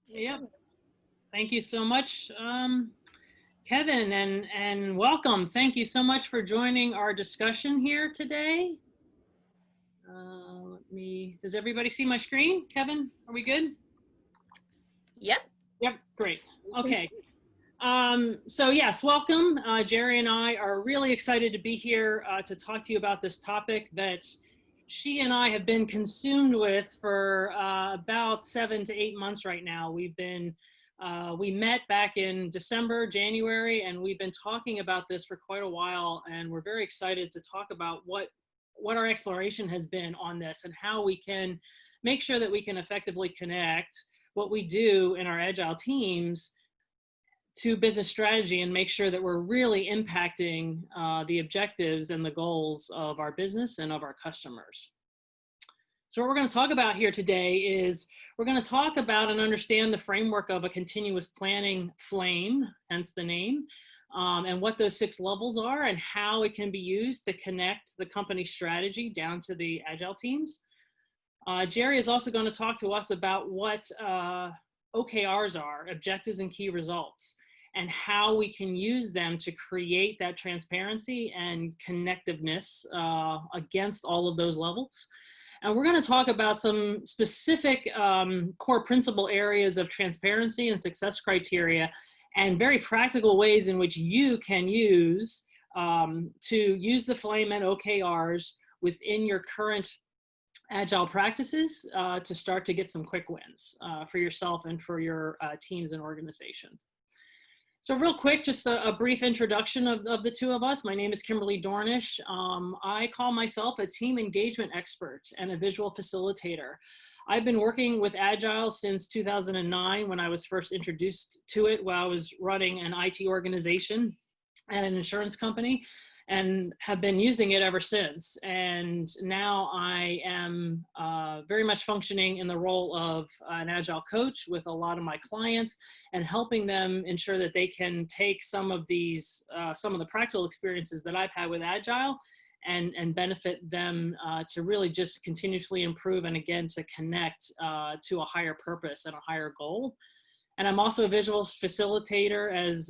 Yep. Thank you so much, Kevin, and welcome. Thank you so much for joining our discussion here today. Does everybody see my screen? Kevin, are we good? Yep. Yep, great. Okay. So yes, welcome. Jerry and I are really excited to be here to talk to you about this topic that she and I have been consumed with for about 7 to 8 months right now. We met back in December, January, and we've been talking about this for quite a while, and we're very excited to talk about what our exploration has been on this and how we can make sure that we can effectively connect what we do in our Agile teams to business strategy and make sure that we're really impacting the objectives and the goals of our business and of our customers. So what we're going to talk about here today is we're going to talk about and understand the framework of a continuous planning flame, hence the name, and what those 6 levels are and how it can be used to connect the company strategy down to the Agile teams. Jerry is also going to talk to us about what OKRs are, objectives and key results, and how we can use them to create that transparency and connectiveness against all of those levels. And we're going to talk about some specific core principle areas of transparency and success criteria and very practical ways in which you can use to use the flame and OKRs within your current Agile practices to start to get some quick wins for yourself and for your teams and organizations. So real quick, just a brief introduction of the 2 of us. My name is Kimberly Dornish. I call myself a team engagement expert and a visual facilitator. I've been working with Agile since 2009 when I was first introduced to it while I was running an IT organization at an insurance company, and have been using it ever since. And now I am very much functioning in the role of an Agile coach with a lot of my clients and helping them ensure that they can take some of these, some of the practical experiences that I've had with Agile and benefit them to really just continuously improve and again to connect to a higher purpose and a higher goal. And I'm also a visual facilitator. As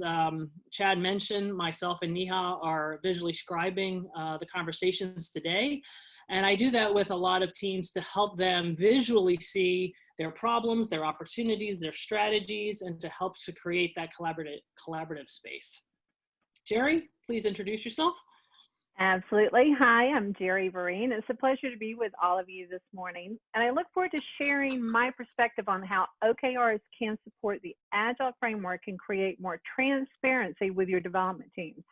Chad mentioned, myself and Neha are visually scribing the conversations today. And I do that with a lot of teams to help them visually see their problems, their opportunities, their strategies, and to help to create that collaborative space. Jerry, please introduce yourself. Absolutely. Hi, I'm GERRI VEREEN. It's a pleasure to be with all of you this morning. And I look forward to sharing my perspective on how OKRs can support the Agile framework and create more transparency with your development teams.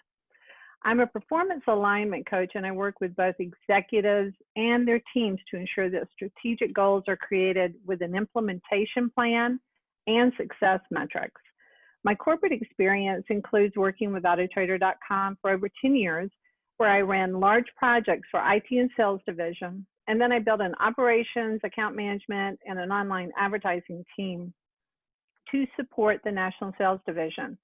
I'm a performance alignment coach, and I work with both executives and their teams to ensure that strategic goals are created with an implementation plan and success metrics. My corporate experience includes working with Autotrader.com for over 10 years, where I ran large projects for IT and sales division. And then I built an operations, account management, and an online advertising team to support the national sales division.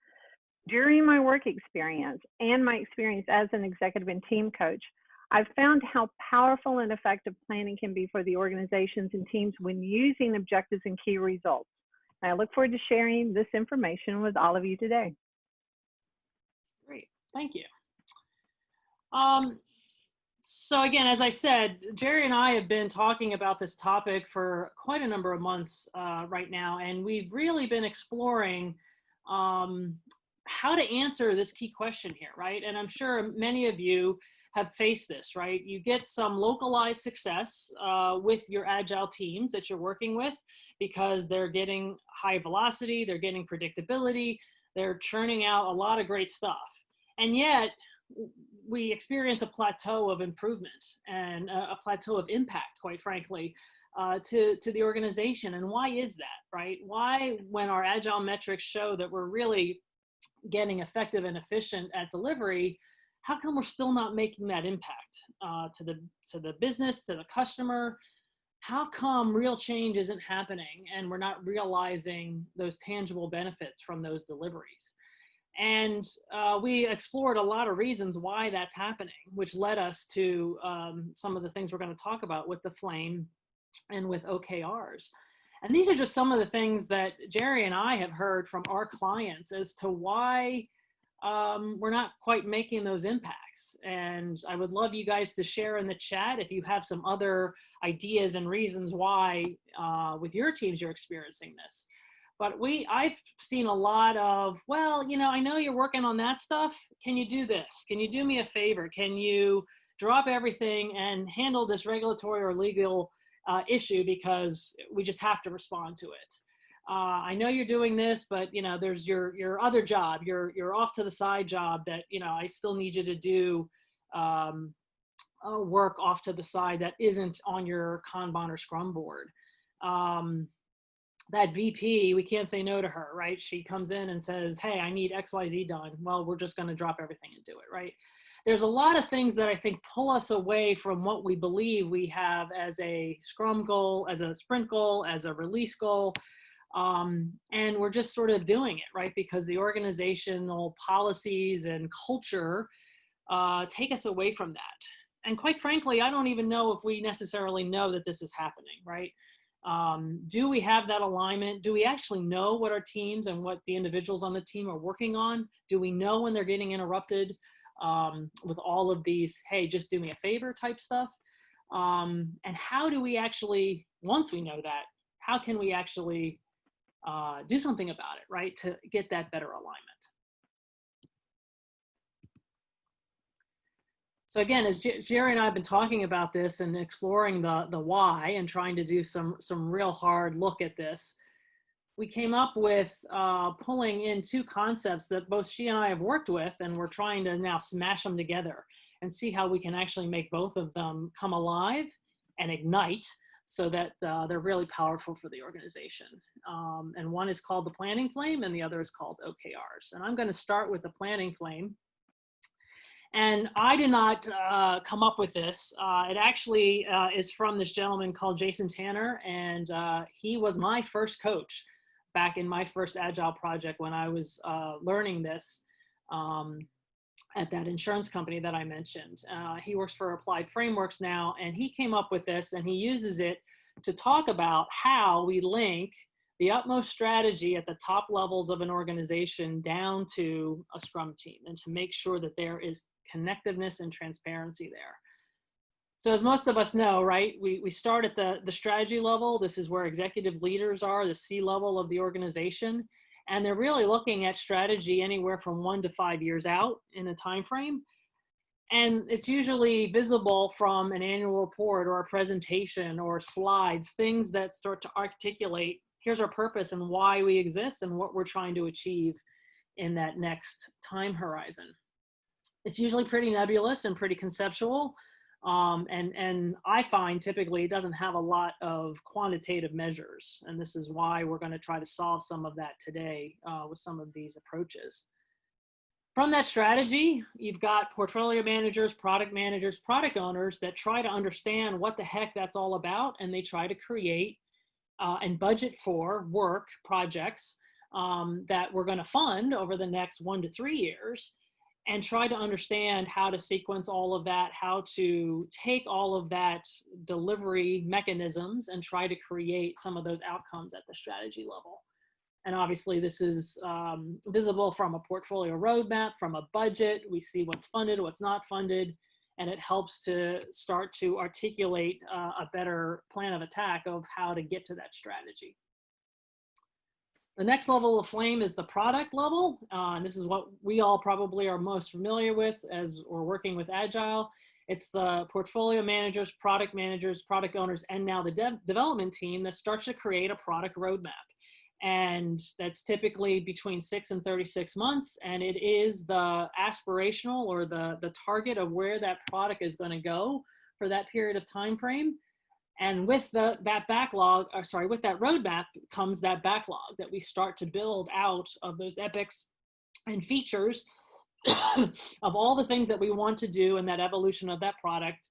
During my work experience and my experience as an executive and team coach, I've found how powerful and effective planning can be for the organizations and teams when using objectives and key results. And I look forward to sharing this information with all of you today. Great, thank you. So again, as I said, Jerry and I have been talking about this topic for quite a number of months right now, and we've really been exploring how to answer this key question here, right? And I'm sure many of you have faced this, right? You get some localized success with your Agile teams that you're working with because they're getting high velocity, they're getting predictability, they're churning out a lot of great stuff. And yet, we experience a plateau of improvement and a plateau of impact, quite frankly, to the organization. And why is that, right? Why, when our Agile metrics show that we're really getting effective and efficient at delivery, how come we're still not making that impact to the business, to the customer? How come real change isn't happening and we're not realizing those tangible benefits from those deliveries? And we explored a lot of reasons why that's happening, which led us to some of the things we're going to talk about with the flame and with OKRs. And these are just some of the things that Jerry and I have heard from our clients as to why we're not quite making those impacts. And I would love you guys to share in the chat if you have some other ideas and reasons why with your teams you're experiencing this. But I've seen a lot of, well, you know, I know you're working on that stuff. Can you do this? Can you do me a favor? Can you drop everything and handle this regulatory or legal issue, because we just have to respond to it. I know you're doing this, but you know, there's your other job, your off to the side job that, you know, I still need you to do work off to the side that isn't on your Kanban or Scrum board. That VP, we can't say no to her, right? She comes in and says, hey, I need XYZ done. Well, we're just going to drop everything and do it, right? There's a lot of things that I think pull us away from what we believe we have as a Scrum goal, as a sprint goal, as a release goal. And we're just sort of doing it, right? Because the organizational policies and culture take us away from that. And quite frankly, I don't even know if we necessarily know that this is happening, right? Do we have that alignment? Do we actually know what our teams and what the individuals on the team are working on? Do we know when they're getting interrupted with all of these, hey, just do me a favor type stuff? And how do we actually, once we know that, how can we actually do something about it, right? To get that better alignment. So again, as Jerry and I have been talking about this and exploring the why and trying to do some real hard look at this, we came up with pulling in two concepts that both she and I have worked with, and we're trying to now smash them together and see how we can actually make both of them come alive and ignite so that they're really powerful for the organization. And one is called the planning flame and the other is called OKRs. And I'm going to start with the planning flame. And I did not come up with this. It actually is from this gentleman called Jason Tanner, and he was my first coach back in my first Agile project when I was learning this at that insurance company that I mentioned. He works for Applied Frameworks now, and he came up with this, and he uses it to talk about how we link the utmost strategy at the top levels of an organization down to a Scrum team, and to make sure that there is connectiveness and transparency there. So as most of us know, right, we start at the strategy level. This is where executive leaders are, the C level of the organization, and they're really looking at strategy anywhere from 1 to 5 years out in a time frame. And it's usually visible from an annual report or a presentation or slides, things that start to articulate, here's our purpose and why we exist and what we're trying to achieve in that next time horizon. It's usually pretty nebulous and pretty conceptual. And I find typically it doesn't have a lot of quantitative measures. And this is why we're going to try to solve some of that today with some of these approaches. From that strategy, you've got portfolio managers, product owners that try to understand what the heck that's all about. And they try to create and budget for work projects that we're going to fund over the next 1 to 3 years, and try to understand how to sequence all of that, how to take all of that delivery mechanisms and try to create some of those outcomes at the strategy level. And obviously this is visible from a portfolio roadmap, from a budget. We see what's funded, what's not funded, and it helps to start to articulate a better plan of attack of how to get to that strategy. The next level of flame is the product level. And this is what we all probably are most familiar with as we're working with Agile. It's the portfolio managers, product owners, and now the development team that starts to create a product roadmap. And that's typically between 6 and 36 months. And it is the aspirational or the target of where that product is going to go for that period of time frame. And with that roadmap comes that backlog that we start to build out of those epics and features of all the things that we want to do in that evolution of that product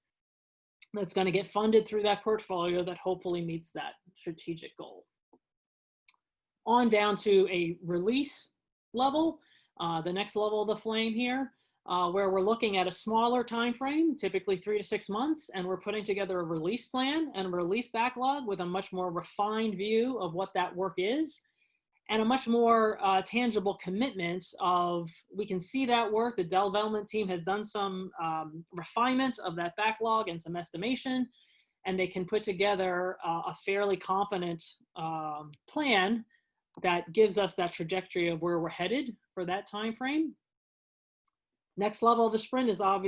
that's going to get funded through that portfolio that hopefully meets that strategic goal. On down to a release level, the next level of the flame here. where we're looking at a smaller time frame, typically 3 to 6 months, and we're putting together a release plan and a release backlog with a much more refined view of what that work is, and a much more tangible commitment of, we can see that work. The development team has done some refinement of that backlog and some estimation, and they can put together a fairly confident plan that gives us that trajectory of where we're headed for that time frame. Next level of the sprint is of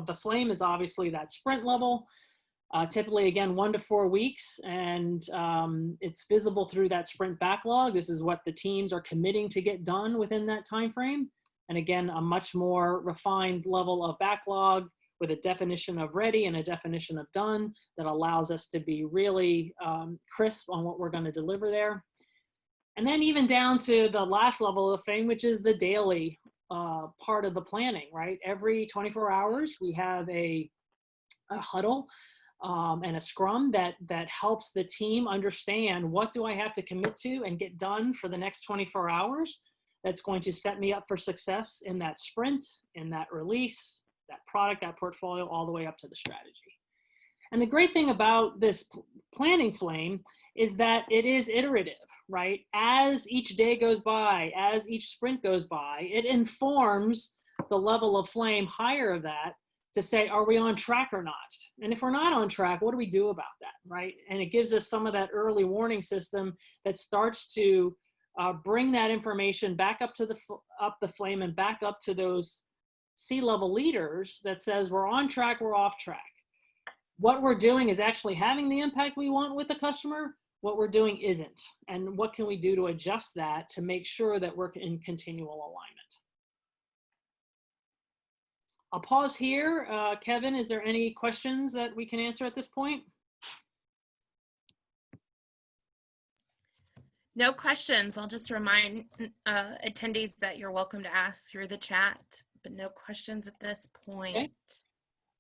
the flame is obviously that sprint level. Typically, again, 1 to 4 weeks, and it's visible through that sprint backlog. This is what the teams are committing to get done within that time frame. And again, a much more refined level of backlog with a definition of ready and a definition of done that allows us to be really crisp on what we're going to deliver there. And then even down to the last level of the flame, which is the daily part of the planning, right? Every 24 hours, we have a huddle and a scrum that helps the team understand, what do I have to commit to and get done for the next 24 hours that's going to set me up for success in that sprint, in that release, that product, that portfolio, all the way up to the strategy. And the great thing about this planning flame is that it is iterative, right? As each day goes by, as each sprint goes by, it informs the level of flame higher of that to say, are we on track or not? And if we're not on track, what do we do about that, right? And it gives us some of that early warning system that starts to bring that information back up to the flame and back up to those C-level leaders that says, we're on track, we're off track. What we're doing is actually having the impact we want with the customer. What we're doing isn't. And what can we do to adjust that to make sure that we're in continual alignment? I'll pause here. Kevin, is there any questions that we can answer at this point? No questions. I'll just remind attendees that you're welcome to ask through the chat, but no questions at this point. Okay.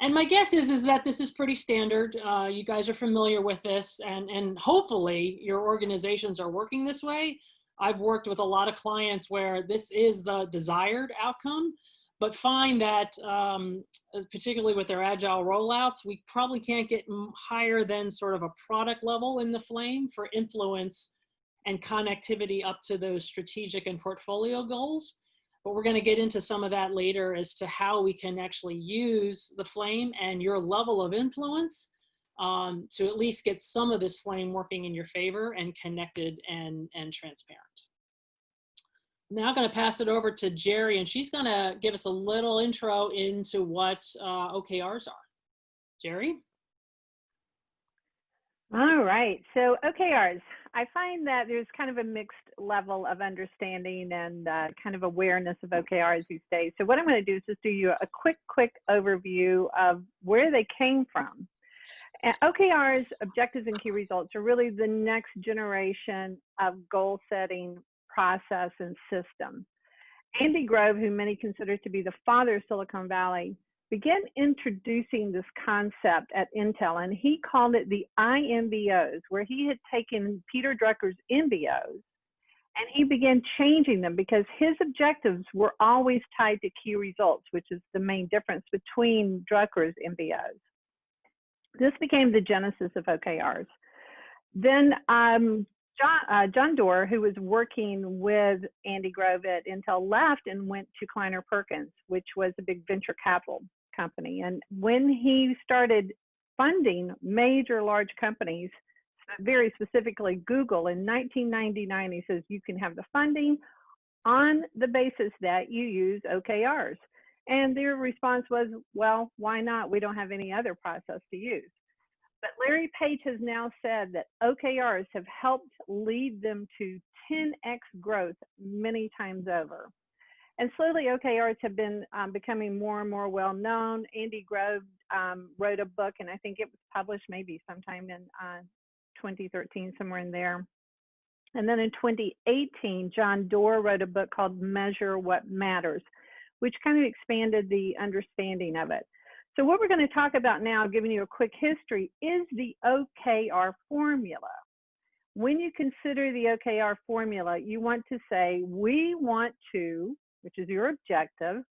And my guess is that this is pretty standard. You guys are familiar with this, and hopefully your organizations are working this way. I've worked with a lot of clients where this is the desired outcome, but find that particularly with their agile rollouts, we probably can't get higher than sort of a product level in the flame for influence and connectivity up to those strategic and portfolio goals. But we're going to get into some of that later as to how we can actually use the flame and your level of influence to at least get some of this flame working in your favor and connected and transparent. Now I'm going to pass it over to Jerry, and she's going to give us a little intro into what OKRs are. Jerry? All right, so OKRs. I find that there's kind of a mixed level of understanding and kind of awareness of OKRs these days. So what I'm going to do is just do you a quick overview of where they came from. And OKRs, objectives and key results, are really the next generation of goal setting process and system. Andy Grove, who many consider to be the father of Silicon Valley, began introducing this concept at Intel, and he called it the IMBOs, where he had taken Peter Drucker's MBOs and he began changing them because his objectives were always tied to key results, which is the main difference between Drucker's MBOs. This became the genesis of OKRs. Then John Doerr, who was working with Andy Grove at Intel, left and went to Kleiner Perkins, which was a big venture capital company. And when he started funding major large companies, very specifically Google, in 1999, he says, you can have the funding on the basis that you use OKRs. And their response was, well, why not? We don't have any other process to use. But Larry Page has now said that OKRs have helped lead them to 10x growth many times over. And slowly OKRs have been becoming more and more well known. Andy Grove wrote a book, and I think it was published maybe sometime in 2013, somewhere in there. And then in 2018, John Doerr wrote a book called Measure What Matters, which kind of expanded the understanding of it. So what we're going to talk about now, giving you a quick history, is the OKR formula. When you consider the OKR formula, you want to say, we want to, which is your objective,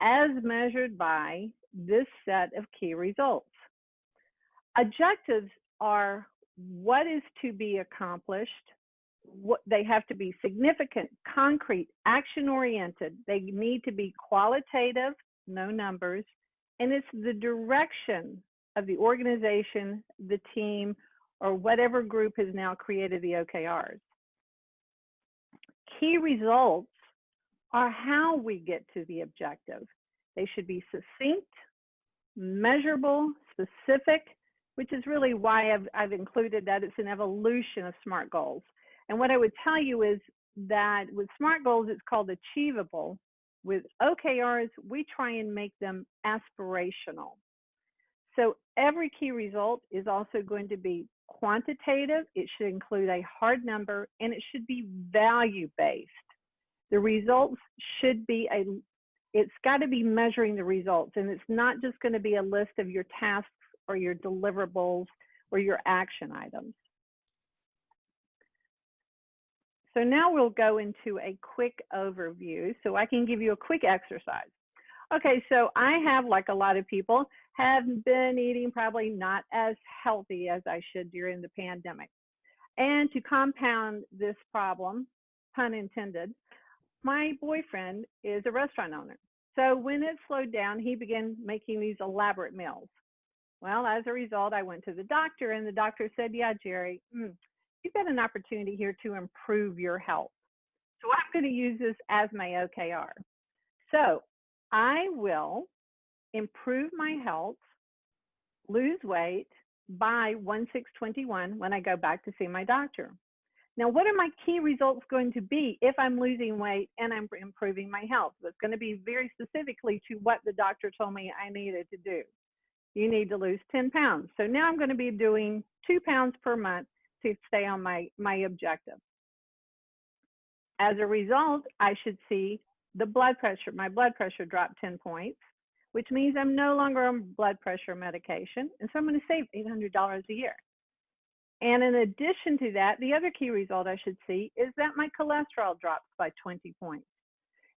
as measured by this set of key results. Objectives are what is to be accomplished. They have to be significant, concrete, action-oriented. They need to be qualitative, no numbers, and it's the direction of the organization, the team, or whatever group has now created the OKRs. Key results are how we get to the objective. They should be succinct, measurable, specific, which is really why I've included that it's an evolution of SMART goals. And what I would tell you is that with SMART goals, it's called achievable. With OKRs, we try and make them aspirational. So every key result is also going to be quantitative. It should include a hard number, and it should be value-based. The results should be it's got to be measuring the results, and it's not just going to be a list of your tasks or your deliverables or your action items. So now we'll go into a quick overview so I can give you a quick exercise. Okay, so I have, like a lot of people, have been eating probably not as healthy as I should during the pandemic. And to compound this problem, pun intended, my boyfriend is a restaurant owner. So when it slowed down, he began making these elaborate meals. Well, as a result, I went to the doctor, and the doctor said, yeah, Jerry, you've got an opportunity here to improve your health. So I'm going to use this as my OKR. So I will improve my health, lose weight by 1/6/21 when I go back to see my doctor. Now, what are my key results going to be if I'm losing weight and I'm improving my health? It's going to be very specifically to what the doctor told me I needed to do. You need to lose 10 pounds. So now I'm going to be doing 2 pounds per month to stay on my objective. As a result, I should see the blood pressure. My blood pressure dropped 10 points, which means I'm no longer on blood pressure medication. And so I'm going to save $800 a year. And in addition to that, the other key result I should see is that my cholesterol drops by 20 points.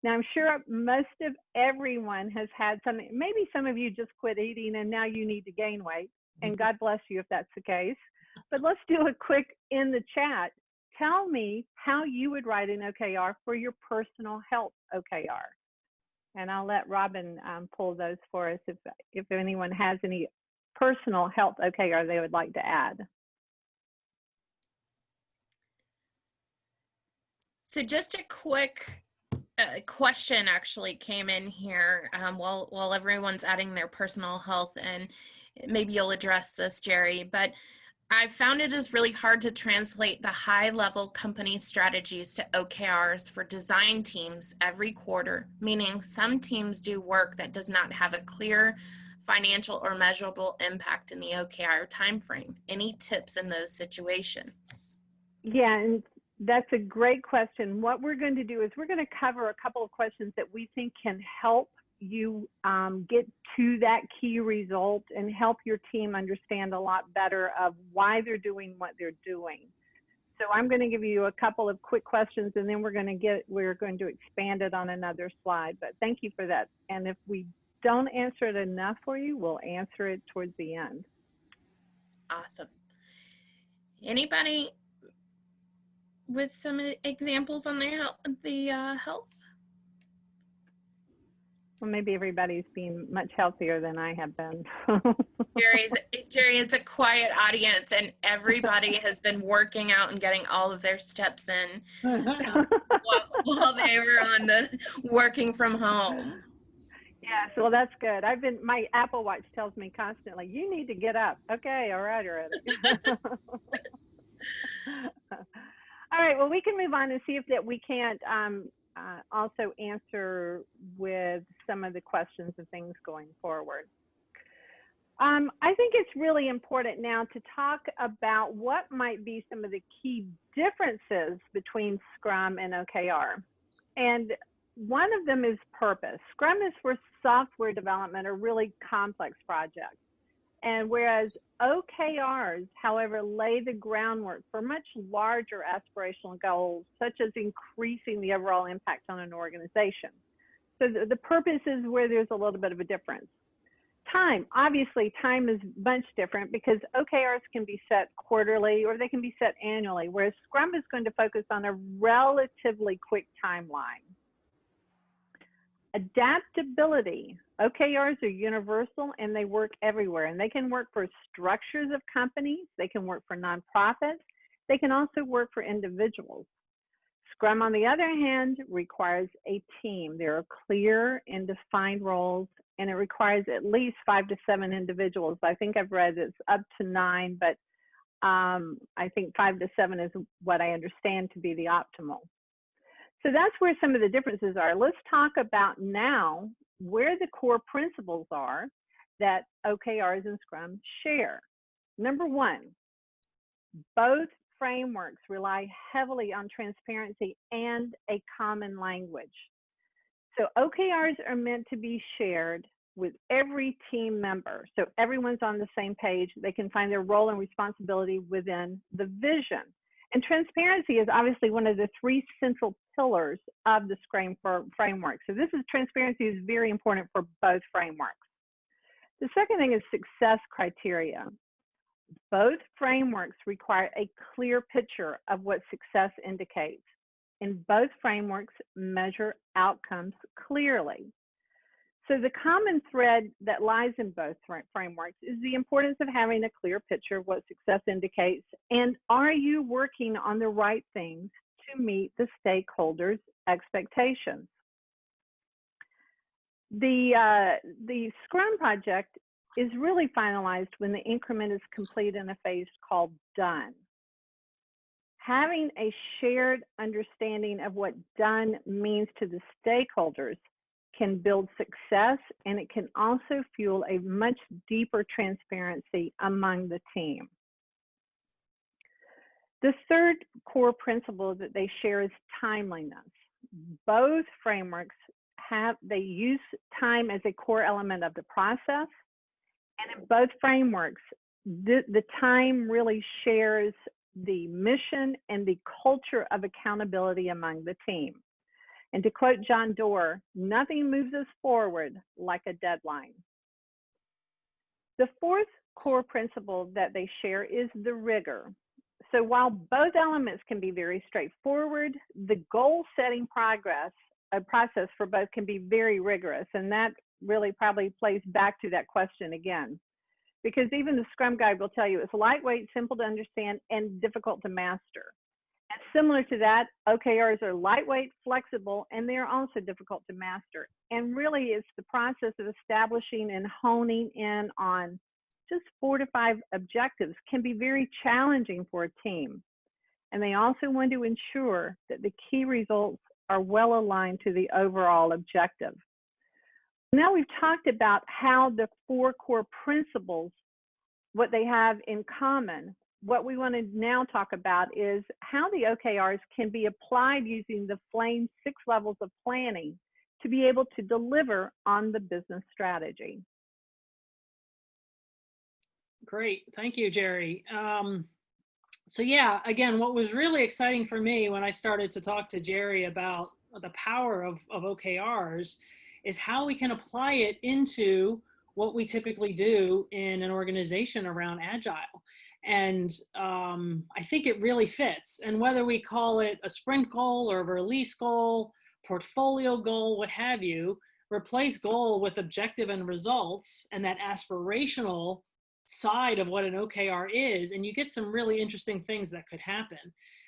Now, I'm sure most of everyone has had something. Maybe some of you just quit eating and now you need to gain weight. And God bless you if that's the case. But let's do a quick in the chat. Tell me how you would write an OKR for your personal health OKR. And I'll let Robin pull those for us if anyone has any personal health OKR they would like to add. So just a quick question actually came in here while everyone's adding their personal health, and maybe you'll address this, Jerry, but I found it is really hard to translate the high-level company strategies to OKRs for design teams every quarter, meaning some teams do work that does not have a clear financial or measurable impact in the OKR timeframe. Any tips in those situations? Yeah, and that's a great question. What we're going to do is we're going to cover a couple of questions that we think can help you get to that key result and help your team understand a lot better of why they're doing what they're doing. So I'm going to give you a couple of quick questions, and then we're going to expand it on another slide. But thank you for that. And if we don't answer it enough for you, we'll answer it towards the end. Awesome. Anybody with some examples on the health? Well, maybe everybody's being much healthier than I have been. Jerry, it's a quiet audience, and everybody has been working out and getting all of their steps in while they were on the working from home. Yes, well, that's good. My Apple Watch tells me constantly, you need to get up. Okay, all right, already. All right, well, we can move on and see if we can't also answer with some of the questions and things going forward. I think it's really important now to talk about what might be some of the key differences between Scrum and OKR. And one of them is purpose. Scrum is for software development or really complex projects. And whereas OKRs, however, lay the groundwork for much larger aspirational goals, such as increasing the overall impact on an organization. So the purpose is where there's a little bit of a difference. Time, obviously time is much different because OKRs can be set quarterly or they can be set annually, whereas Scrum is going to focus on a relatively quick timeline. Adaptability. OKRs are universal and they work everywhere, and they can work for structures of companies, they can work for nonprofits, they can also work for individuals. Scrum, on the other hand, requires a team. There are clear and defined roles, and it requires at least 5 to 7 individuals. I think I've read it's up to 9, but I think 5 to 7 is what I understand to be the optimal. So that's where some of the differences are. Let's talk about now where the core principles are that OKRs and Scrum share. Number one, both frameworks rely heavily on transparency and a common language. So OKRs are meant to be shared with every team member. So everyone's on the same page. They can find their role and responsibility within the vision. And transparency is obviously one of the 3 central pillars of the Scrum framework. So transparency is very important for both frameworks. The second thing is success criteria. Both frameworks require a clear picture of what success indicates, and both frameworks measure outcomes clearly. So the common thread that lies in both frameworks is the importance of having a clear picture of what success indicates, and are you working on the right things to meet the stakeholders' expectations. The Scrum project is really finalized when the increment is complete in a phase called done. Having a shared understanding of what done means to the stakeholders can build success, and it can also fuel a much deeper transparency among the team. The third core principle that they share is timeliness. Both frameworks they use time as a core element of the process. And in both frameworks, the time really shares the mission and the culture of accountability among the team. And to quote John Doerr, nothing moves us forward like a deadline. The fourth core principle that they share is the rigor. So while both elements can be very straightforward, the goal-setting process for both can be very rigorous, and that really probably plays back to that question again. Because even the Scrum Guide will tell you it's lightweight, simple to understand, and difficult to master. And similar to that, OKRs are lightweight, flexible, and they're also difficult to master. And really it's the process of establishing and honing in on just 4 to 5 objectives can be very challenging for a team. And they also want to ensure that the key results are well aligned to the overall objective. Now we've talked about how the 4 core principles, what they have in common. What we want to now talk about is how the OKRs can be applied using the FLAME 6 levels of planning to be able to deliver on the business strategy. Great, thank you, GERRI. So yeah, again, what was really exciting for me when I started to talk to GERRI about the power of OKRs is how we can apply it into what we typically do in an organization around Agile. And I think it really fits. And whether we call it a sprint goal or a release goal, portfolio goal, what have you, replace goal with objective and results and that aspirational side of what an OKR is, and you get some really interesting things that could happen.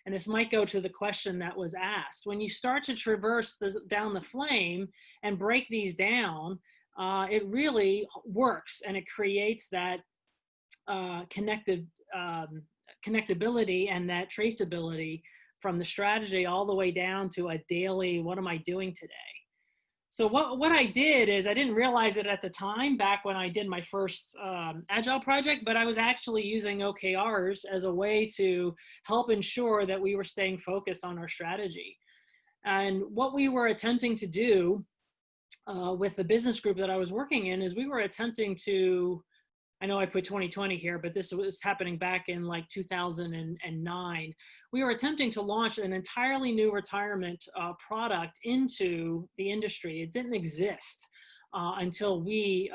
And this might go to the question that was asked. When you start to traverse down the flame and break these down, it really works, and it creates that connectivity and that traceability from the strategy all the way down to a daily, what am I doing today? So what I did is, I didn't realize it at the time back when I did my first Agile project, but I was actually using OKRs as a way to help ensure that we were staying focused on our strategy. And what we were attempting to do with the business group that I was working in is we were attempting to I know I put 2020 here, but this was happening back in like 2009. We were attempting to launch an entirely new retirement product into the industry. It didn't exist until we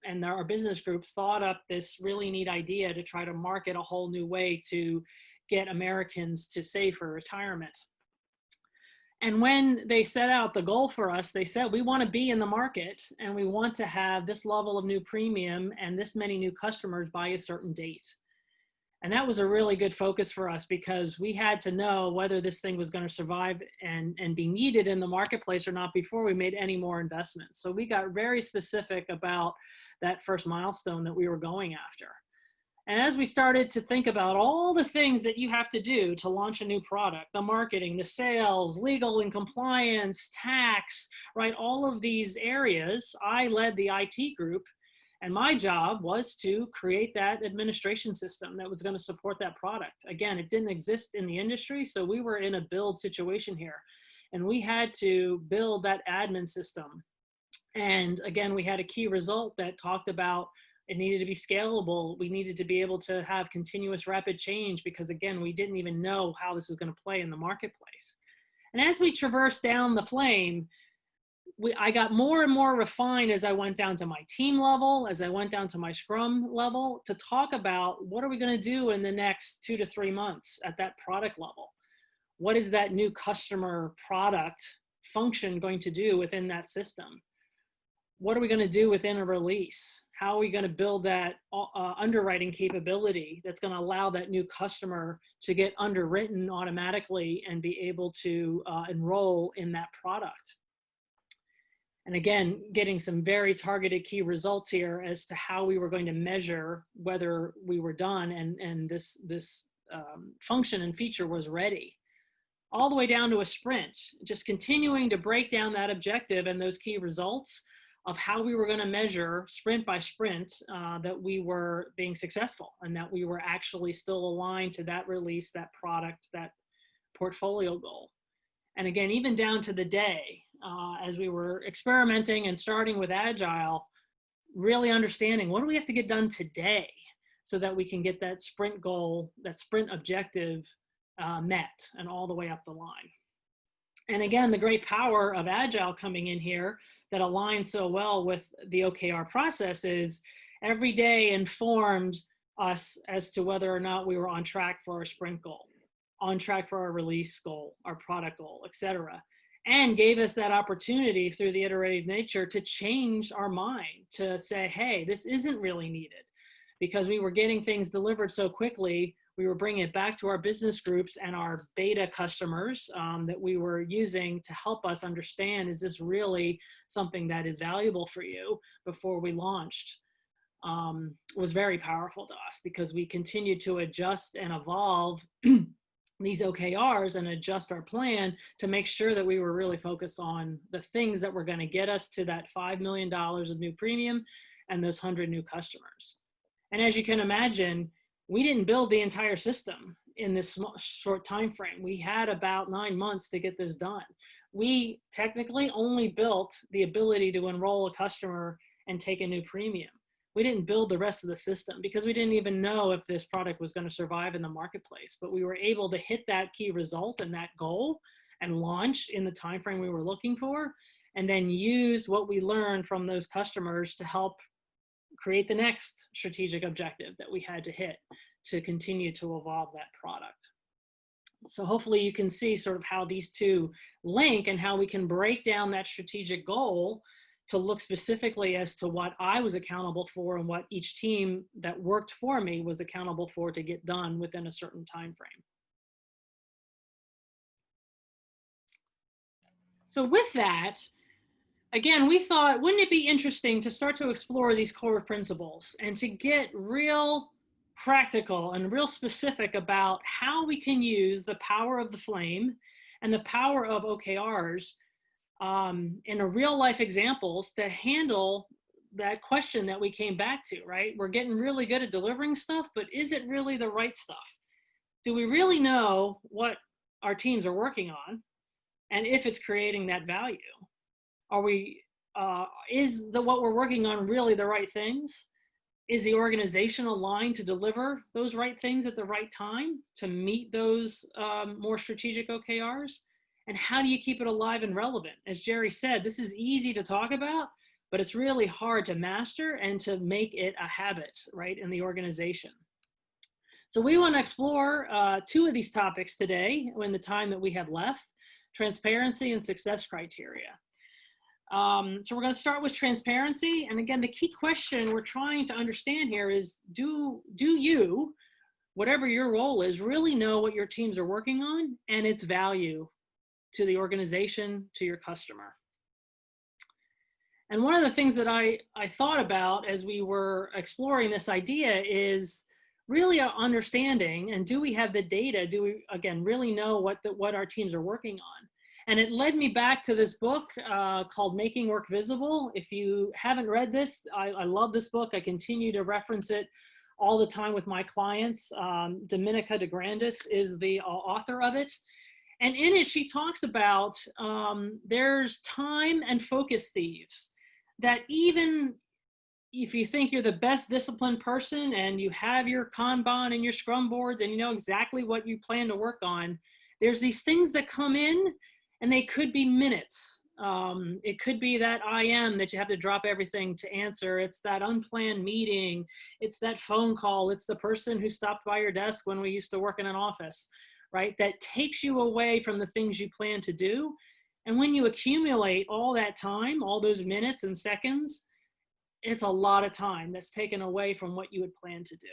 and our business group thought up this really neat idea to try to market a whole new way to get Americans to save for retirement. And when they set out the goal for us, they said, we want to be in the market and we want to have this level of new premium and this many new customers by a certain date. And that was a really good focus for us because we had to know whether this thing was going to survive and be needed in the marketplace or not before we made any more investments. So we got very specific about that first milestone that we were going after. And as we started to think about all the things that you have to do to launch a new product, the marketing, the sales, legal and compliance, tax, right? All of these areas, I led the IT group, and my job was to create that administration system that was going to support that product. Again, it didn't exist in the industry, so we were in a build situation here. And we had to build that admin system. And again, we had a key result that talked about it needed to be scalable. We needed to be able to have continuous rapid change because again, we didn't even know how this was going to play in the marketplace. And as we traversed down the flame, I got more and more refined as I went down to my team level, as I went down to my Scrum level to talk about what are we going to do in the next 2 to 3 months at that product level? What is that new customer product function going to do within that system? What are we going to do within a release? How are we going to build that underwriting capability that's going to allow that new customer to get underwritten automatically and be able to enroll in that product? And again, getting some very targeted key results here as to how we were going to measure whether we were done and this function and feature was ready. All the way down to a sprint, just continuing to break down that objective and those key results of how we were going to measure sprint by sprint that we were being successful and that we were actually still aligned to that release, that product, that portfolio goal. And again, even down to the day, as we were experimenting and starting with Agile, really understanding what do we have to get done today so that we can get that sprint goal, that sprint objective met and all the way up the line. And again, the great power of Agile coming in here that aligns so well with the OKR process is every day informed us as to whether or not we were on track for our sprint goal, on track for our release goal, our product goal, et cetera, and gave us that opportunity through the iterative nature to change our mind, to say, hey, this isn't really needed because we were getting things delivered so quickly. We were bringing it back to our business groups and our beta customers that we were using to help us understand, is this really something that is valuable for you before we launched, was very powerful to us because we continued to adjust and evolve these OKRs and adjust our plan to make sure that we were really focused on the things that were going to get us to that $5 million of new premium and those 100 new customers. And as you can imagine, we didn't build the entire system in this short time frame. We had about 9 months to get this done. We technically only built the ability to enroll a customer and take a new premium. We didn't build the rest of the system because we didn't even know if this product was going to survive in the marketplace. But we were able to hit that key result and that goal and launch in the time frame we were looking for, and then use what we learned from those customers to help create the next strategic objective that we had to hit to continue to evolve that product. So hopefully you can see sort of how these two link and how we can break down that strategic goal to look specifically as to what I was accountable for and what each team that worked for me was accountable for to get done within a certain time frame. So with that, again, we thought, wouldn't it be interesting to start to explore these core principles and to get real practical and real specific about how we can use the power of the flame and the power of OKRs in a real life examples to handle that question that we came back to, right? We're getting really good at delivering stuff, but is it really the right stuff? Do we really know what our teams are working on and if it's creating that value? Are we, is what we're working on really the right things? Is the organization aligned to deliver those right things at the right time to meet those more strategic OKRs? And how do you keep it alive and relevant? As Gerry said, this is easy to talk about, but it's really hard to master and to make it a habit, right, in the organization. So we want to explore two of these topics today in the time that we have left: transparency and success criteria. So we're going to start with transparency. And again, the key question we're trying to understand here is, do you, whatever your role is, really know what your teams are working on and its value to the organization, to your customer? And one of the things that I thought about as we were exploring this idea is really understanding, and do we have the data? Do we, again, really know what our teams are working on? And it led me back to this book called Making Work Visible. If you haven't read this, I love this book. I continue to reference it all the time with my clients. Dominica DeGrandis is the author of it. And in it, she talks about there's time and focus thieves, that even if you think you're the best disciplined person and you have your Kanban and your Scrum boards and you know exactly what you plan to work on, there's these things that come in, and they could be minutes. It could be that IM that you have to drop everything to answer. It's that unplanned meeting. It's that phone call. It's the person who stopped by your desk when we used to work in an office, right? That takes you away from the things you plan to do. And when you accumulate all that time, all those minutes and seconds, it's a lot of time that's taken away from what you had planned to do.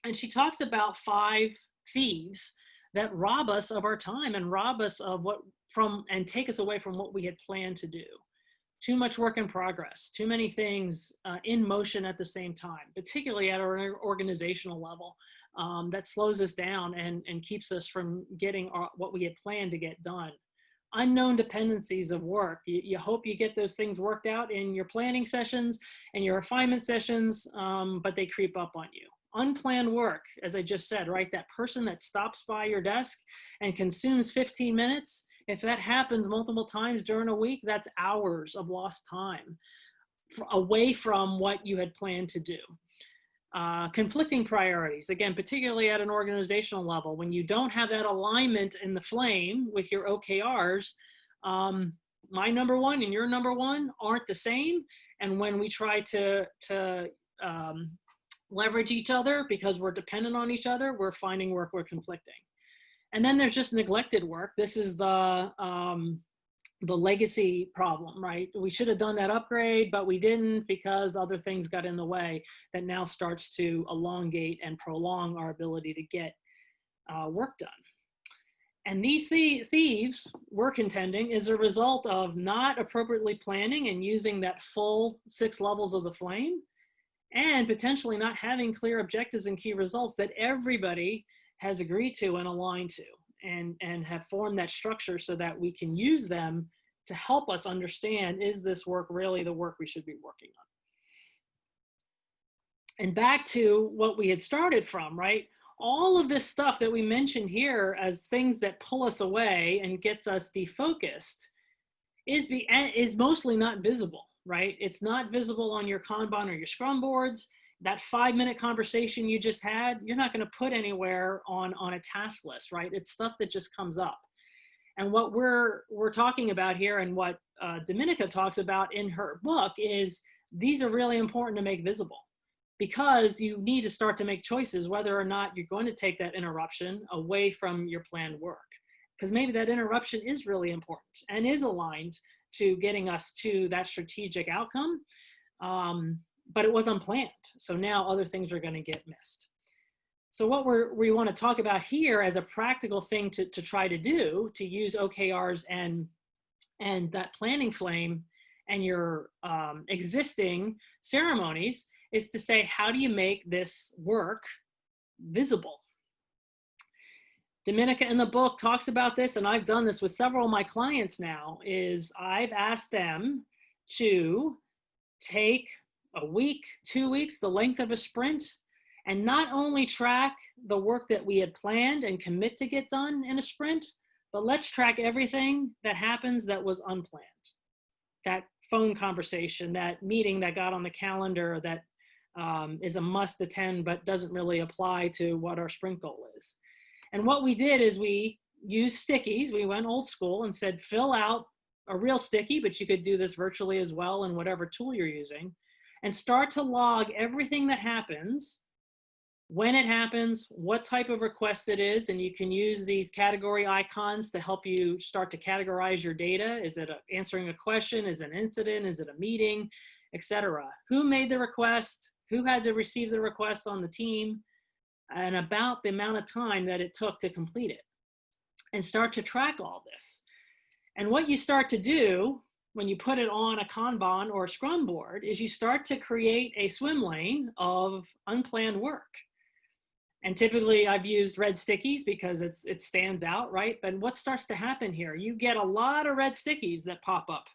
And she talks about 5 thieves that rob us of our time and rob us of and take us away from what we had planned to do. Too much work in progress, too many things in motion at the same time, particularly at our organizational level, that slows us down and keeps us from getting what we had planned to get done. Unknown dependencies of work. You hope you get those things worked out in your planning sessions and your refinement sessions, but they creep up on you. Unplanned work, as I just said, right? That person that stops by your desk and consumes 15 minutes, if that happens multiple times during a week, that's hours of lost time away from what you had planned to do. Conflicting priorities, again, particularly at an organizational level, when you don't have that alignment in the flame with your OKRs, my number one and your number one aren't the same. And when we try to leverage each other because we're dependent on each other, we're finding work we're conflicting. And then there's just neglected work. This is the legacy problem, right? We should have done that upgrade, but we didn't because other things got in the way. That now starts to elongate and prolong our ability to get work done. And these thieves, we're contending, is a result of not appropriately planning and using that full 6 levels of the flame, and potentially not having clear objectives and key results that everybody has agreed to and aligned to, and have formed that structure so that we can use them to help us understand, is this work really the work we should be working on? And back to what we had started from, right? All of this stuff that we mentioned here as things that pull us away and gets us defocused is mostly not visible, right? It's not visible on your Kanban or your Scrum boards. That 5-minute conversation you just had, you're not going to put anywhere on a task list, right? It's stuff that just comes up. And what we're talking about here, and what Dominica talks about in her book, is these are really important to make visible, because you need to start to make choices whether or not you're going to take that interruption away from your planned work. Because maybe that interruption is really important and is aligned to getting us to that strategic outcome, but it was unplanned. So now other things are going to get missed. So what we want to talk about here as a practical thing to try to do, to use OKRs and that planning flame and your existing ceremonies, is to say, how do you make this work visible? Dominica in the book talks about this, and I've done this with several of my clients now, is I've asked them to take a week, 2 weeks, the length of a sprint, and not only track the work that we had planned and commit to get done in a sprint, but let's track everything that happens that was unplanned. That phone conversation, that meeting that got on the calendar that is a must attend, but doesn't really apply to what our sprint goal is. And what we did is we used stickies. We went old school and said, fill out a real sticky, but you could do this virtually as well in whatever tool you're using, and start to log everything that happens, when it happens, what type of request it is, and you can use these category icons to help you start to categorize your data. Is it answering a question? Is it an incident? Is it a meeting, etc.? Who made the request? Who had to receive the request on the team? And about the amount of time that it took to complete it. And start to track all this. And what you start to do when you put it on a Kanban or a Scrum board is you start to create a swim lane of unplanned work. And typically I've used red stickies because it stands out, right? But what starts to happen here? You get a lot of red stickies that pop up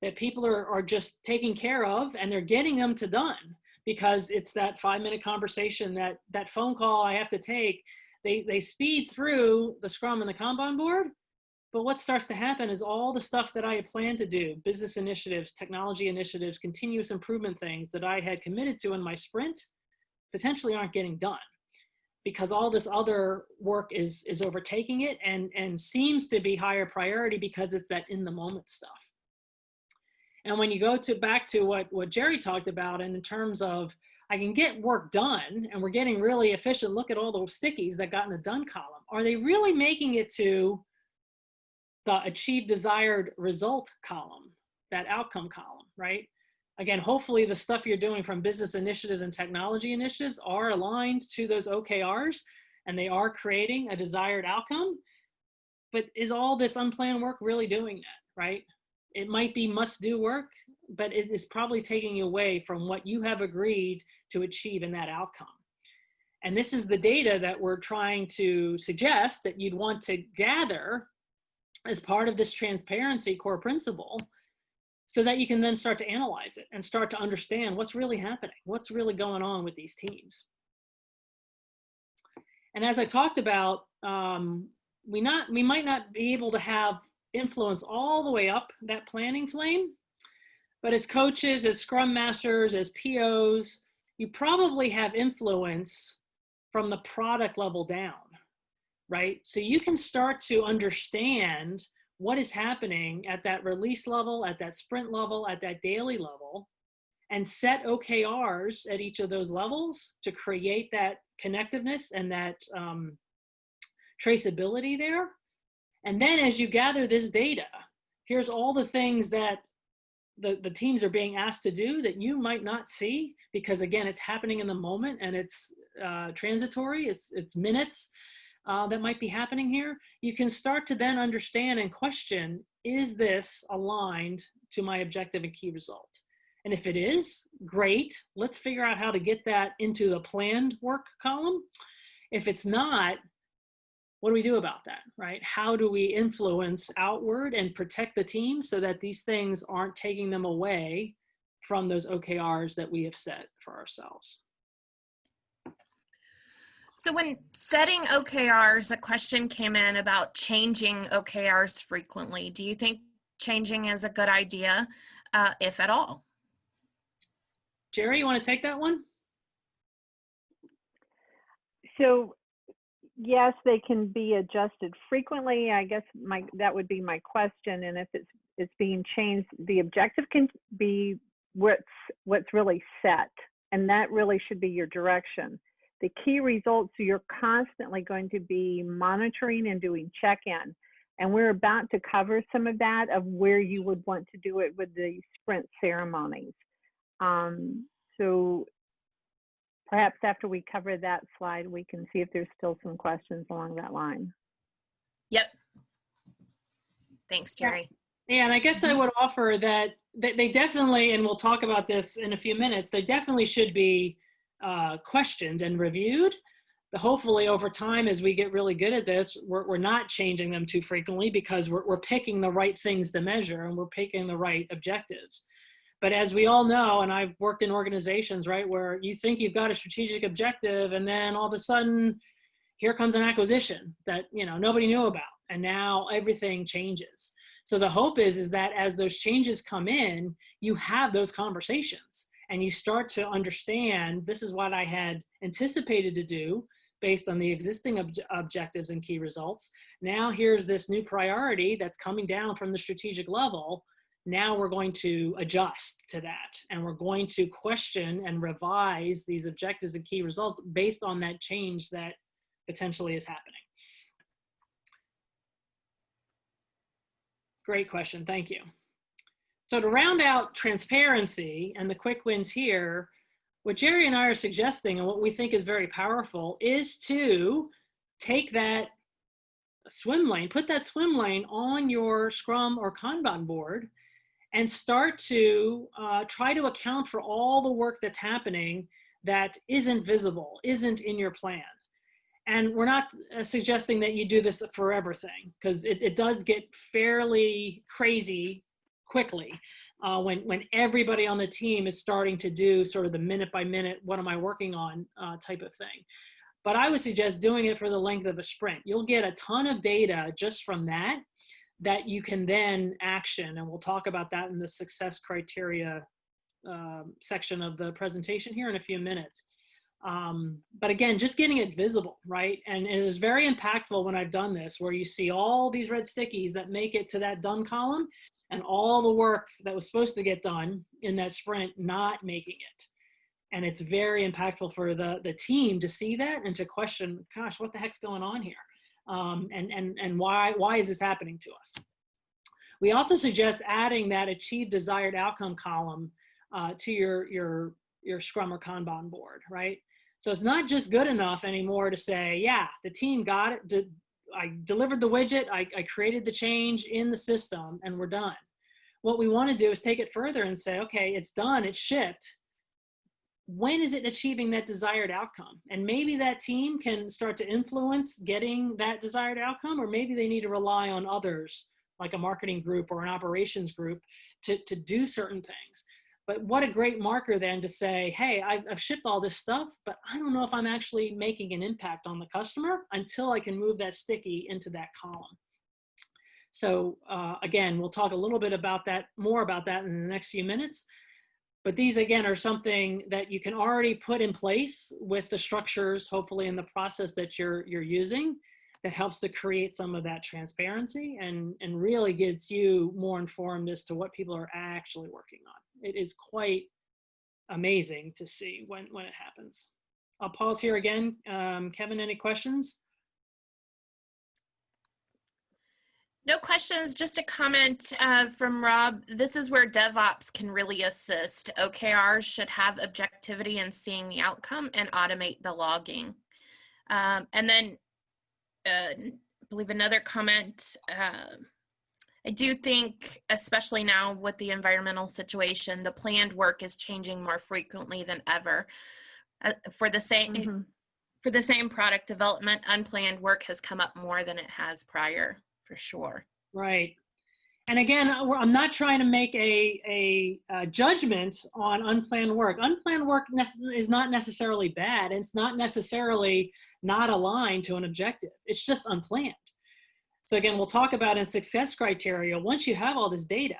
that people are just taking care of, and they're getting them to done because it's that 5-minute conversation, that phone call I have to take. They speed through the Scrum and the Kanban board, but what starts to happen is all the stuff that I had planned to do, business initiatives, technology initiatives, continuous improvement things that I had committed to in my sprint, potentially aren't getting done because all this other work is overtaking it and seems to be higher priority because it's that in the moment stuff. And when you go back to what GERRI talked about, and in terms of I can get work done and we're getting really efficient, look at all those stickies that got in the done column. Are they really making it to the achieve desired result column, that outcome column, right? Again, hopefully the stuff you're doing from business initiatives and technology initiatives are aligned to those OKRs and they are creating a desired outcome. But is all this unplanned work really doing that, right? It might be must-do work, but it's probably taking you away from what you have agreed to achieve in that outcome. And this is the data that we're trying to suggest that you'd want to gather as part of this transparency core principle so that you can then start to analyze it and start to understand what's really happening, what's really going on with these teams. And as I talked about, we might not be able to have influence all the way up that planning flame, but as coaches, as Scrum Masters, as POs, you probably have influence from the product level down, right? So you can start to understand what is happening at that release level, at that sprint level, at that daily level, and set OKRs at each of those levels to create that connectiveness and that traceability there. And then as you gather this data, here's all the things that the teams are being asked to do that you might not see because, again, it's happening in the moment and it's transitory, it's minutes that might be happening here. You can start to then understand and question, is this aligned to my objective and key result? And if it is, great. Let's figure out how to get that into the planned work column. If it's not, what do we do about that, right? How do we influence outward and protect the team so that these things aren't taking them away from those OKRs that we have set for ourselves? So when setting OKRs, a question came in about changing OKRs frequently. Do you think changing is a good idea, if at all? GERRI, you want to take that one? So yes, they can be adjusted frequently. I guess that would be my question. And if it's being changed, the objective can be what's really set, and that really should be your direction. The key results, so you're constantly going to be monitoring and doing check-in. And we're about to cover some of that, of where you would want to do it with the sprint ceremonies. So perhaps after we cover that slide, we can see if there's still some questions along that line. Yep. Thanks, GERRI. Yeah, and I guess I would offer that they definitely, and we'll talk about this in a few minutes, they definitely should be questioned and reviewed. Hopefully over time, as we get really good at this, we're not changing them too frequently because we're picking the right things to measure and we're picking the right objectives. But as we all know, and I've worked in organizations, right, where you think you've got a strategic objective and then all of a sudden here comes an acquisition that, you know, nobody knew about, and now everything changes. So the hope is that as those changes come in, you have those conversations and you start to understand, this is what I had anticipated to do based on the existing objectives and key results. Now here's this new priority that's coming down from the strategic level. Now we're going to adjust to that, and we're going to question and revise these objectives and key results based on that change that potentially is happening. Great question, thank you. So to round out transparency and the quick wins here, what Gerri and I are suggesting, and what we think is very powerful, is to take that swim lane, put that swim lane on your Scrum or Kanban board, and start to try to account for all the work that's happening that isn't visible, isn't in your plan. And we're not suggesting that you do this forever thing, because it does get fairly crazy quickly when everybody on the team is starting to do sort of the minute by minute, what am I working on type of thing. But I would suggest doing it for the length of a sprint. You'll get a ton of data just from that you can then action. And we'll talk about that in the success criteria section of the presentation here in a few minutes. But again, just getting it visible, right? And it is very impactful when I've done this, where you see all these red stickies that make it to that done column, and all the work that was supposed to get done in that sprint not making it. And it's very impactful for the team to see that and to question, gosh, what the heck's going on here? And why is this happening to us? We also suggest adding that achieve desired outcome column to your Scrum or Kanban board, right? So it's not just good enough anymore to say, yeah, the team got it, I delivered the widget, I created the change in the system, and we're done. What we want to do is take it further and say, okay, it's done, it's shipped. When is it achieving that desired outcome? And maybe that team can start to influence getting that desired outcome, or maybe they need to rely on others, like a marketing group or an operations group, to do certain things. But what a great marker then to say, hey, I've shipped all this stuff, but I don't know if I'm actually making an impact on the customer until I can move that sticky into that column. So again, we'll talk a little bit about that, more about that in the next few minutes. But these, again, are something that you can already put in place with the structures, hopefully in the process that you're using, that helps to create some of that transparency and really gets you more informed as to what people are actually working on. It is quite amazing to see when it happens. I'll pause here again. Kevin, any questions? No questions, just a comment from Rob. This is where DevOps can really assist. OKRs should have objectivity in seeing the outcome and automate the logging. And then I believe another comment, I do think, especially now with the environmental situation, the planned work is changing more frequently than ever. For the same product development, unplanned work has come up more than it has prior, for sure. Right. And again, I'm not trying to make a judgment on unplanned work. Unplanned work is not necessarily bad. It's not necessarily not aligned to an objective. It's just unplanned. So again, we'll talk about in success criteria, once you have all this data,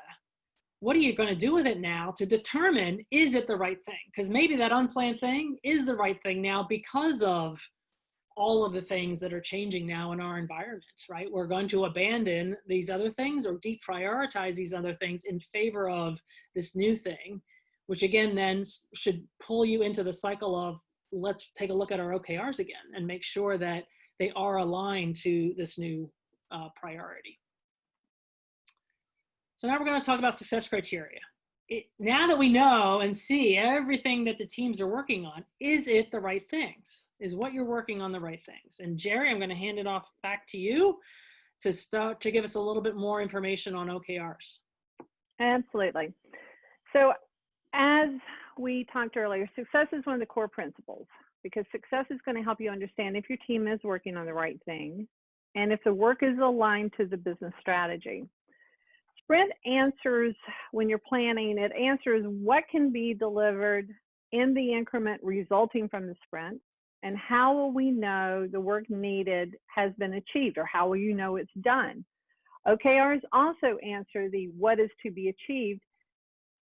what are you going to do with it now to determine, is it the right thing? Because maybe that unplanned thing is the right thing now because of all of the things that are changing now in our environment, right? We're going to abandon these other things or deprioritize these other things in favor of this new thing, which again then should pull you into the cycle of, let's take a look at our OKRs again and make sure that they are aligned to this new priority. So now we're going to talk about success criteria. Now that we know and see everything that the teams are working on, is it the right things? Is what you're working on the right things? And Gerri, I'm going to hand it off back to you to start to give us a little bit more information on OKRs. Absolutely. So as we talked earlier, success is one of the core principles, because success is going to help you understand if your team is working on the right thing and if the work is aligned to the business strategy. Sprint answers, when you're planning, it answers what can be delivered in the increment resulting from the sprint, and how will we know the work needed has been achieved, or how will you know it's done? OKRs also answer the what is to be achieved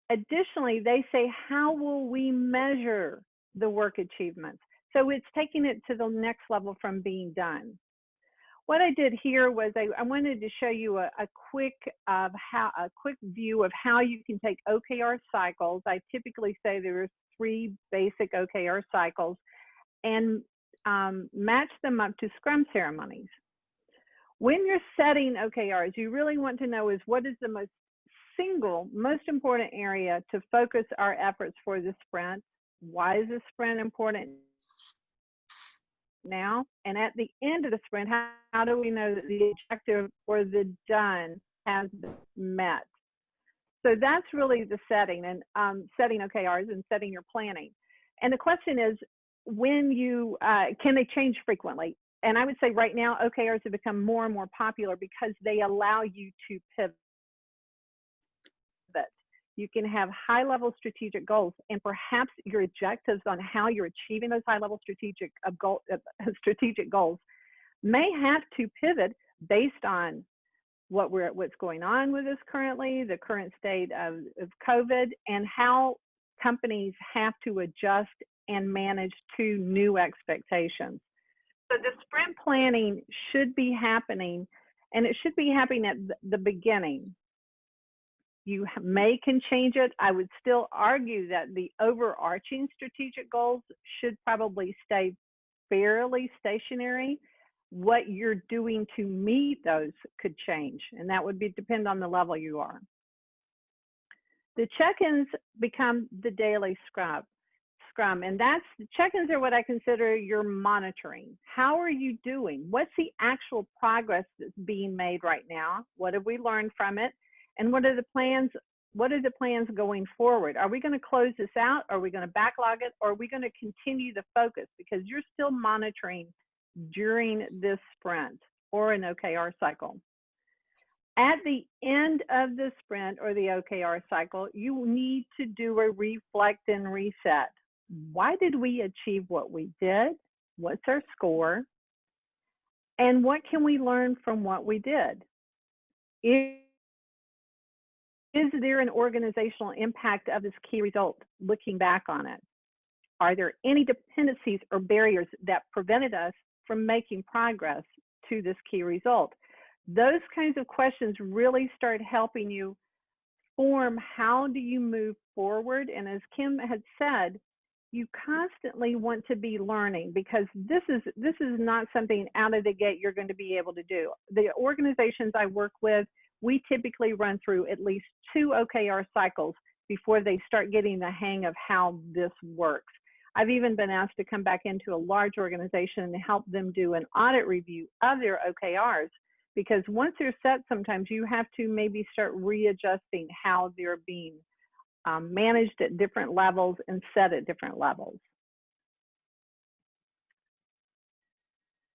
additionally, they say, how will we measure the work achievements? So it's taking it to the next level from being done. What I did here was I wanted to show you a quick view of how you can take OKR cycles. I typically say there are 3 basic OKR cycles, and match them up to Scrum ceremonies. When you're setting OKRs, you really want to know is what is the most important area to focus our efforts for the sprint. Why is the sprint important now? And at the end of the sprint, how do we know that the objective or the done has been met? So that's really the setting, and setting OKRs and setting your planning. And the question is, when you can they change frequently? And I would say right now OKRs have become more and more popular because they allow you to pivot. You can have high-level strategic goals, and perhaps your objectives on how you're achieving those high-level strategic goals may have to pivot based on what's going on with us currently, the current state of COVID, and how companies have to adjust and manage to new expectations. So the sprint planning should be happening, and it should be happening at the beginning. You can change it. I would still argue that the overarching strategic goals should probably stay fairly stationary. What you're doing to meet those could change, and that would depend on the level you are. The check-ins become the daily scrum, and check-ins are what I consider your monitoring. How are you doing? What's the actual progress that's being made right now? What have we learned from it? And what are the plans? What are the plans going forward? Are we going to close this out? Are we going to backlog it? Or are we going to continue the focus? Because you're still monitoring during this sprint or an OKR cycle. At the end of the sprint or the OKR cycle, you need to do a reflect and reset. Why did we achieve what we did? What's our score? And what can we learn from what we did? Is there an organizational impact of this key result looking back on it? Are there any dependencies or barriers that prevented us from making progress to this key result? Those kinds of questions really start helping you form how do you move forward. And as Kim had said, you constantly want to be learning, because this is not something out of the gate you're going to be able to do. The organizations I work with, we typically run through at least 2 OKR cycles before they start getting the hang of how this works. I've even been asked to come back into a large organization and help them do an audit review of their OKRs, because once they're set, sometimes you have to maybe start readjusting how they're being managed at different levels and set at different levels.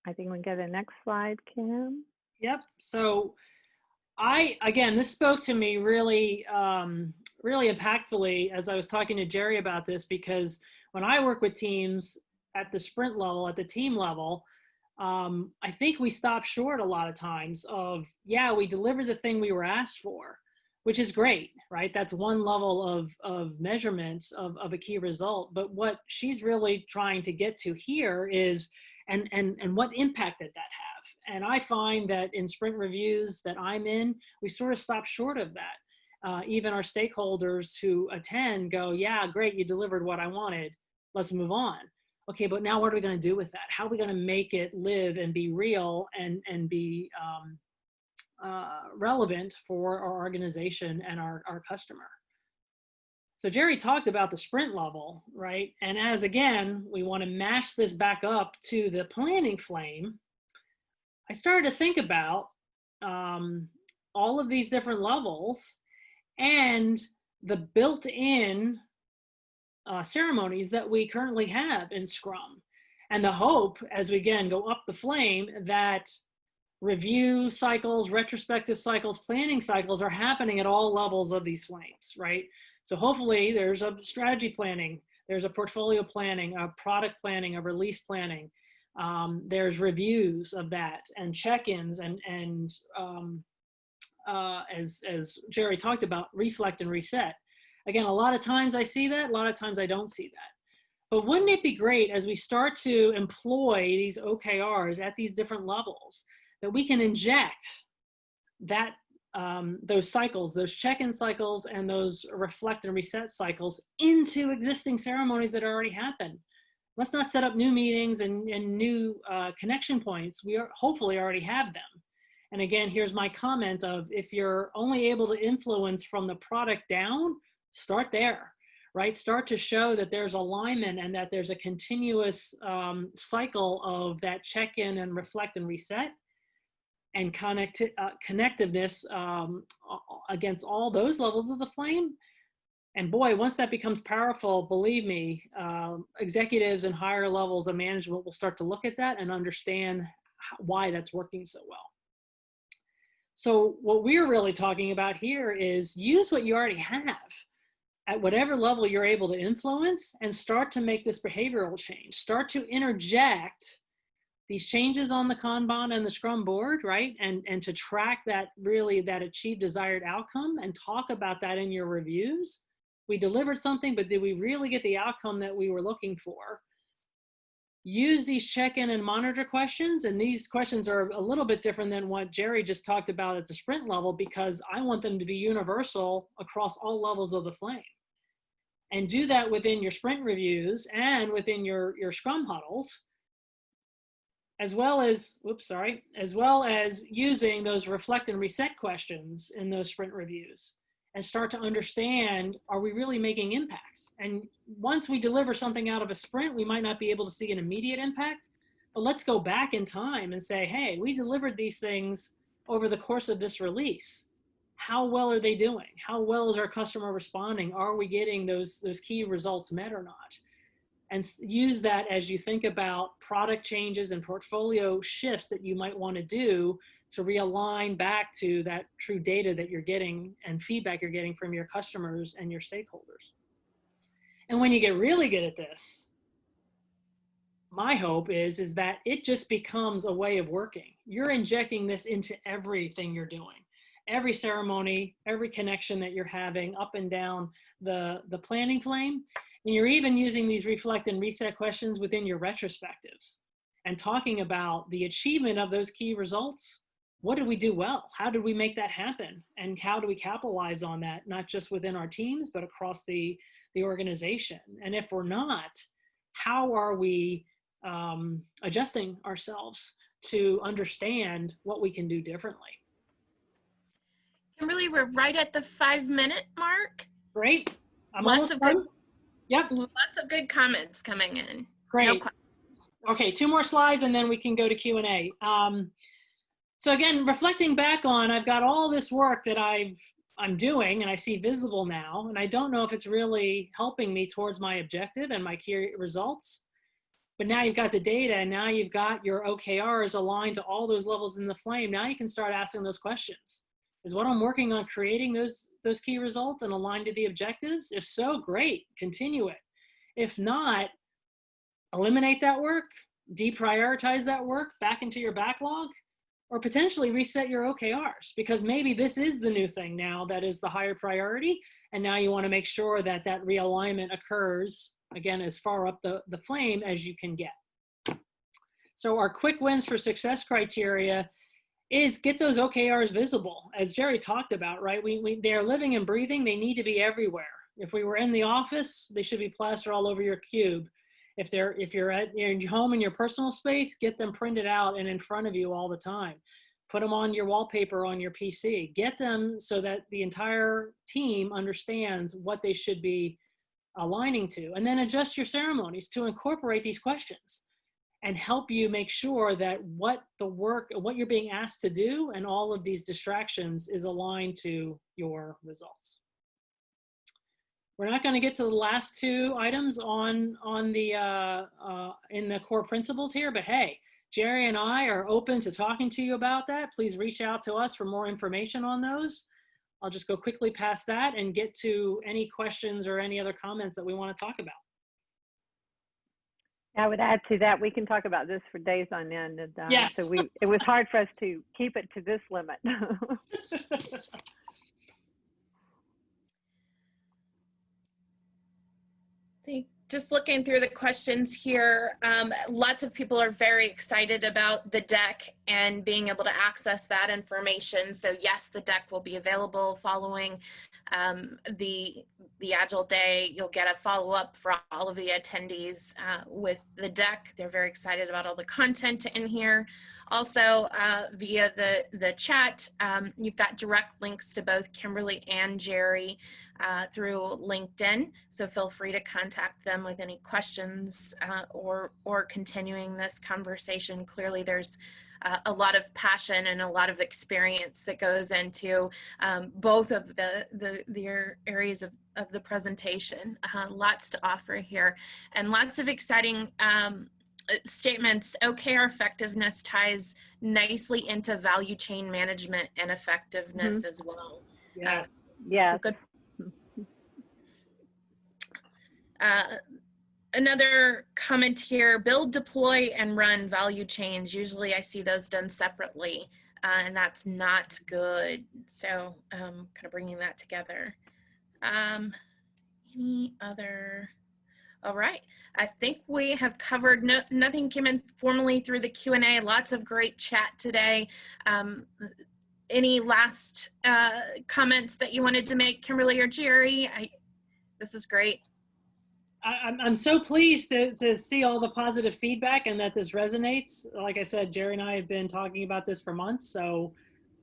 I think we can go to the next slide, Kim. Yep. So again, this spoke to me really, really impactfully as I was talking to Gerri about this, because when I work with teams at the sprint level, at the team level, I think we stop short a lot of times of, yeah, we delivered the thing we were asked for, which is great, right? That's one level of measurement of a key result. But what she's really trying to get to here is, and what impact did that have? And I find that in sprint reviews that I'm in, we sort of stop short of that. Even our stakeholders who attend go, yeah, great, you delivered what I wanted. Let's move on. Okay, but now what are we going to do with that? How are we going to make it live and be real and be relevant for our organization and our customer? So Gerri talked about the sprint level, right? And as again, we want to mash this back up to the planning flame, I started to think about all of these different levels and the built-in ceremonies that we currently have in Scrum. And the hope, as we again go up the flame, that review cycles, retrospective cycles, planning cycles are happening at all levels of these flames, right? So hopefully there's a strategy planning, there's a portfolio planning, a product planning, a release planning. There's reviews of that and check-ins and as Gerri talked about, reflect and reset. Again, a lot of times I see that, a lot of times I don't see that. But wouldn't it be great as we start to employ these OKRs at these different levels that we can inject that those cycles, those check-in cycles and those reflect and reset cycles into existing ceremonies that already happen? Let's not set up new meetings and new connection points. We hopefully already have them. And again, here's my comment of, if you're only able to influence from the product down, start there, right? Start to show that there's alignment and that there's a continuous cycle of that check-in and reflect and reset and connectiveness against all those levels of the flame. And boy, once that becomes powerful, believe me, executives and higher levels of management will start to look at that and understand why that's working so well. So what we're really talking about here is use what you already have at whatever level you're able to influence and start to make this behavioral change. Start to interject these changes on the Kanban and the Scrum board, right? And to track that, really, that achieved desired outcome, and talk about that in your reviews. We delivered something, but did we really get the outcome that we were looking for? Use these check-in and monitor questions, and these questions are a little bit different than what GERRI just talked about at the sprint level, because I want them to be universal across all levels of the flame. And do that within your sprint reviews and within your Scrum huddles, as well as, as well as using those reflect and reset questions in those sprint reviews, and start to understand, are we really making impacts? And once we deliver something out of a sprint, we might not be able to see an immediate impact, but let's go back in time and say, hey, we delivered these things over the course of this release. How well are they doing? How well is our customer responding? Are we getting those key results met or not? And use that as you think about product changes and portfolio shifts that you might want to do to realign back to that true data that you're getting and feedback you're getting from your customers and your stakeholders. And when you get really good at this, my hope is that it just becomes a way of working. You're injecting this into everything you're doing. Every ceremony, every connection that you're having up and down the planning flame. And you're even using these reflect and reset questions within your retrospectives and talking about the achievement of those key results. What did we do well? How did we make that happen? And how do we capitalize on that, not just within our teams, but across the organization? And if we're not, how are we adjusting ourselves to understand what we can do differently? Kimberly, we're right at the 5-minute mark. Great. Lots of good. Yep. Lots of good comments coming in. Great. No, okay, 2 more slides and then we can go to Q&A. So again, reflecting back on, I've got all this work that I'm doing and I see visible now, and I don't know if it's really helping me towards my objective and my key results. But now you've got the data, and now you've got your OKRs aligned to all those levels in the flame. Now you can start asking those questions. Is what I'm working on creating those key results and aligned to the objectives? If so, great, continue it. If not, eliminate that work, deprioritize that work back into your backlog, or potentially reset your OKRs, because maybe this is the new thing now that is the higher priority, and now you want to make sure that that realignment occurs, again, as far up the flame as you can get. So our quick wins for success criteria is get those OKRs visible, as GERRI talked about, right? They're living and breathing. They need to be everywhere. If we were in the office, they should be plastered all over your cube. If you're at your home in your personal space, get them printed out and in front of you all the time. Put them on your wallpaper on your PC. Get them so that the entire team understands what they should be aligning to. And then adjust your ceremonies to incorporate these questions and help you make sure that what you're being asked to do and all of these distractions is aligned to your results. We're not going to get to the last 2 items in the core principles here, but hey, GERRI and I are open to talking to you about that. Please reach out to us for more information on those. I'll just go quickly past that and get to any questions or any other comments that we want to talk about. I would add to that, we can talk about this for days on end. And, yes. So it was hard for us to keep it to this limit. just looking through the questions here, lots of people are very excited about the deck and being able to access that information. So yes, the deck will be available following the Agile Day. You'll get a follow-up for all of the attendees with the deck. They're very excited about all the content in here. Also, via the chat, you've got direct links to both Kimberly and Gerri through LinkedIn. So feel free to contact them with any questions or there's this conversation. Clearly there's a lot of passion and a lot of experience that goes into both of the areas of the presentation. Lots to offer here and lots of exciting statements. OKR effectiveness ties nicely into value chain management and effectiveness as well. Yes. Yeah. So good. Another comment here, build, deploy, and run value chains. Usually I see those done separately, and that's not good. So kind of bringing that together. Any other? All right, I think we have covered, nothing came in formally through the Q&A, lots of great chat today. Any last comments that you wanted to make, Kimberly or Gerri? This is great. I'm so pleased to see all the positive feedback and that this resonates. Like I said, Gerri and I have been talking about this for months, so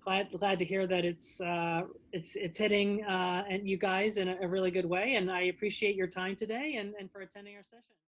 glad to hear that it's hitting and you guys in a really good way. And I appreciate your time today and for attending our session.